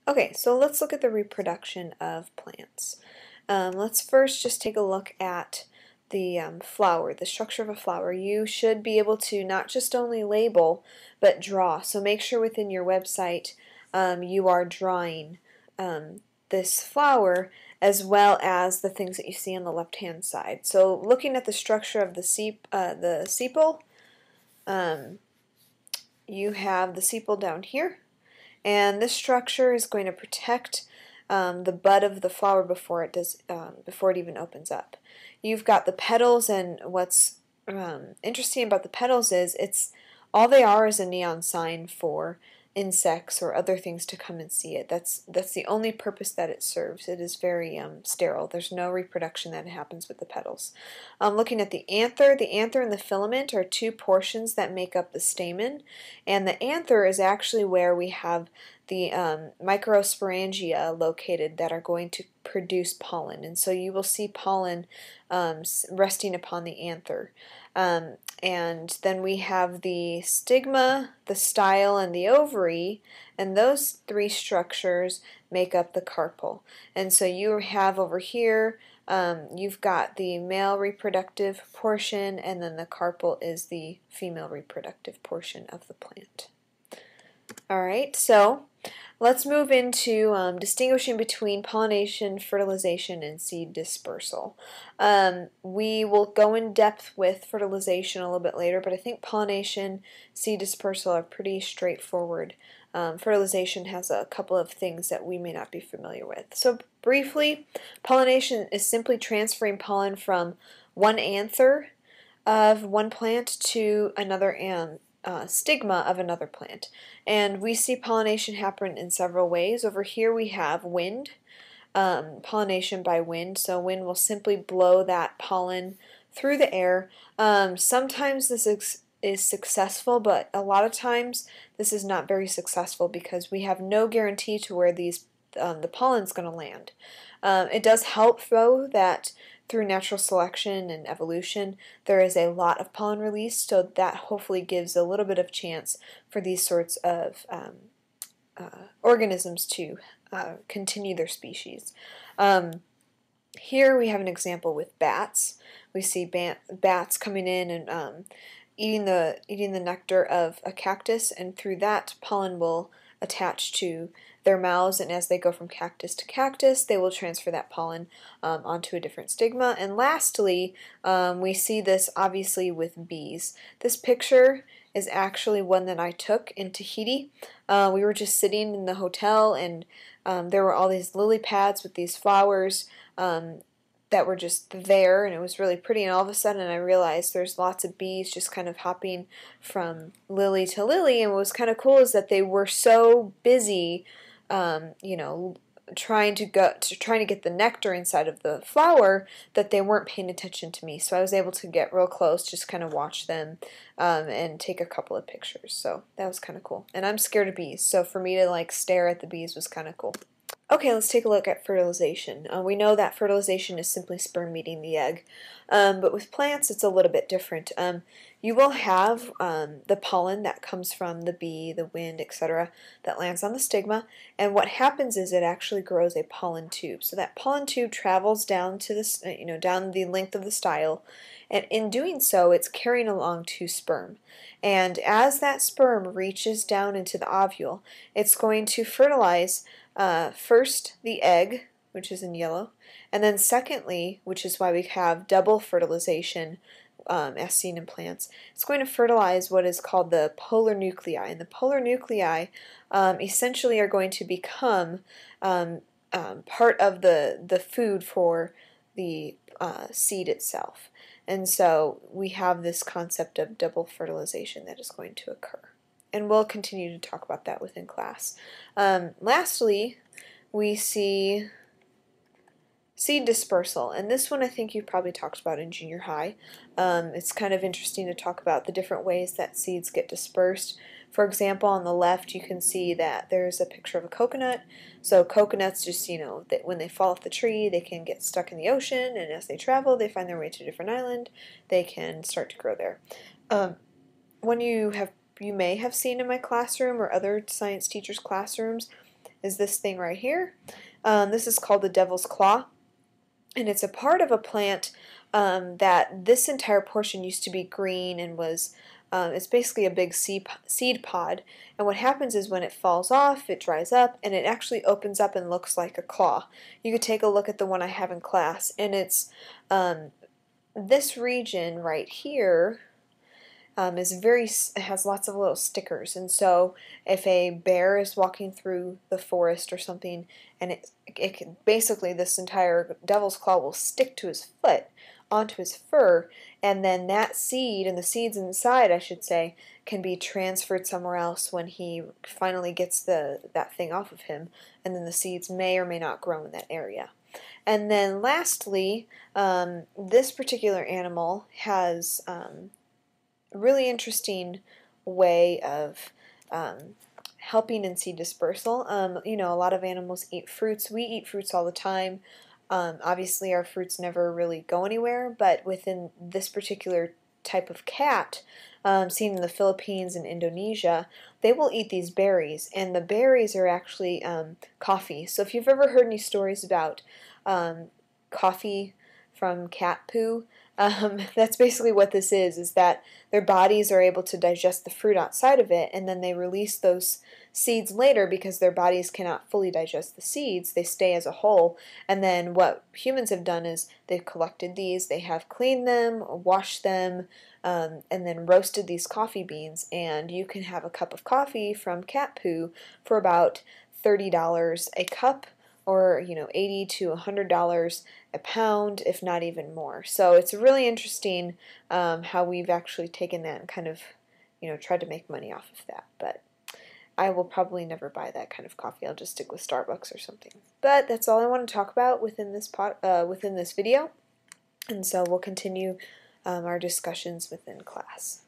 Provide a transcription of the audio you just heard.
Okay, so let's look at the reproduction of plants. Let's first just take a look at the flower, the structure of a flower. You should be able to not just only label, but draw. So make sure within your website you are drawing this flower as well as the things that you see on the left-hand side. So looking at the structure of the sepal, you have the sepal down here. And this structure is going to protect the bud of the flower before it even opens up. You've got the petals, and what's interesting about the petals is all they are is a neon sign for insects or other things to come and see it. That's the only purpose that it serves. It is very sterile. There's no reproduction that happens with the petals. Looking at the anther and the filament are two portions that make up the stamen, and the anther is actually where we have the microsporangia located that are going to produce pollen, and so you will see pollen resting upon the anther. And then we have the stigma, the style, and the ovary, and those three structures make up the carpel. And so you have over here, you've got the male reproductive portion, and then the carpel is the female reproductive portion of the plant. Alright, so let's move into distinguishing between pollination, fertilization, and seed dispersal. We will go in depth with fertilization a little bit later, but I think pollination, seed dispersal are pretty straightforward. Fertilization has a couple of things that we may not be familiar with. So briefly, pollination is simply transferring pollen from one anther of one plant to another stigma of another plant. And we see pollination happen in several ways. Over here we have wind, pollination by wind. So wind will simply blow that pollen through the air. Sometimes this is successful, but a lot of times this is not very successful because we have no guarantee to where the pollen's going to land. It does help, though, that through natural selection and evolution, there is a lot of pollen release, so that hopefully gives a little bit of chance for these sorts of organisms to continue their species. Here we have an example with bats. We see bats coming in and eating the nectar of a cactus, and through that pollen will attach to their mouths, and as they go from cactus to cactus, they will transfer that pollen onto a different stigma. And lastly, we see this obviously with bees. This picture is actually one that I took in Tahiti. We were just sitting in the hotel, and there were all these lily pads with these flowers that were just there, and it was really pretty, and all of a sudden I realized there's lots of bees just kind of hopping from lily to lily, and what was kind of cool is that they were so busy trying to get the nectar inside of the flower that they weren't paying attention to me. So I was able to get real close, just kind of watch them and take a couple of pictures. So that was kind of cool. And I'm scared of bees, so for me to like stare at the bees was kind of cool. Okay, let's take a look at fertilization. We know that fertilization is simply sperm meeting the egg, but with plants it's a little bit different. You will have the pollen that comes from the bee, the wind, etc., that lands on the stigma, and what happens is it actually grows a pollen tube. So that pollen tube travels down to this, down the length of the style, and in doing so, it's carrying along two sperm. And as that sperm reaches down into the ovule, it's going to fertilize first the egg, which is in yellow, and then secondly, which is why we have double fertilization as seen in plants, it's going to fertilize what is called the polar nuclei. And the polar nuclei essentially are going to become part of the food for the seed itself. And so we have this concept of double fertilization that is going to occur. And we'll continue to talk about that within class. Lastly, we see seed dispersal, and this one I think you probably talked about in junior high. It's kind of interesting to talk about the different ways that seeds get dispersed. For example, on the left you can see that there's a picture of a coconut. So coconuts just, when they fall off the tree, they can get stuck in the ocean, and as they travel, they find their way to a different island. They can start to grow there. One you may have seen in my classroom or other science teachers' classrooms is this thing right here. This is called the devil's claw, and it's a part of a plant that this entire portion used to be green and was it's basically a big seed pod, and what happens is when it falls off, it dries up, and it actually opens up and looks like a claw. You could take a look at the one I have in class, and it's this region right here it has lots of little stickers, and so if a bear is walking through the forest or something, and it can, basically this entire devil's claw will stick to his foot, onto his fur, and then that seed, and the seeds inside, I should say, can be transferred somewhere else when he finally gets that thing off of him, and then the seeds may or may not grow in that area. And then lastly, this particular animal has really interesting way of helping in seed dispersal. You know, a lot of animals eat fruits. We eat fruits all the time. Obviously, our fruits never really go anywhere, but within this particular type of cat, seen in the Philippines and Indonesia, they will eat these berries, and the berries are actually coffee. So if you've ever heard any stories about coffee from cat poo, that's basically what this is that their bodies are able to digest the fruit outside of it, and then they release those seeds later because their bodies cannot fully digest the seeds. They stay as a whole, and then what humans have done is they've collected these, they have cleaned them, washed them, and then roasted these coffee beans, and you can have a cup of coffee from cat poo for about $30 a cup, or $80 to $100 a pound, if not even more. So it's really interesting how we've actually taken that and kind of tried to make money off of that. But I will probably never buy that kind of coffee. I'll just stick with Starbucks or something. But that's all I want to talk about within this video, and so we'll continue our discussions within class.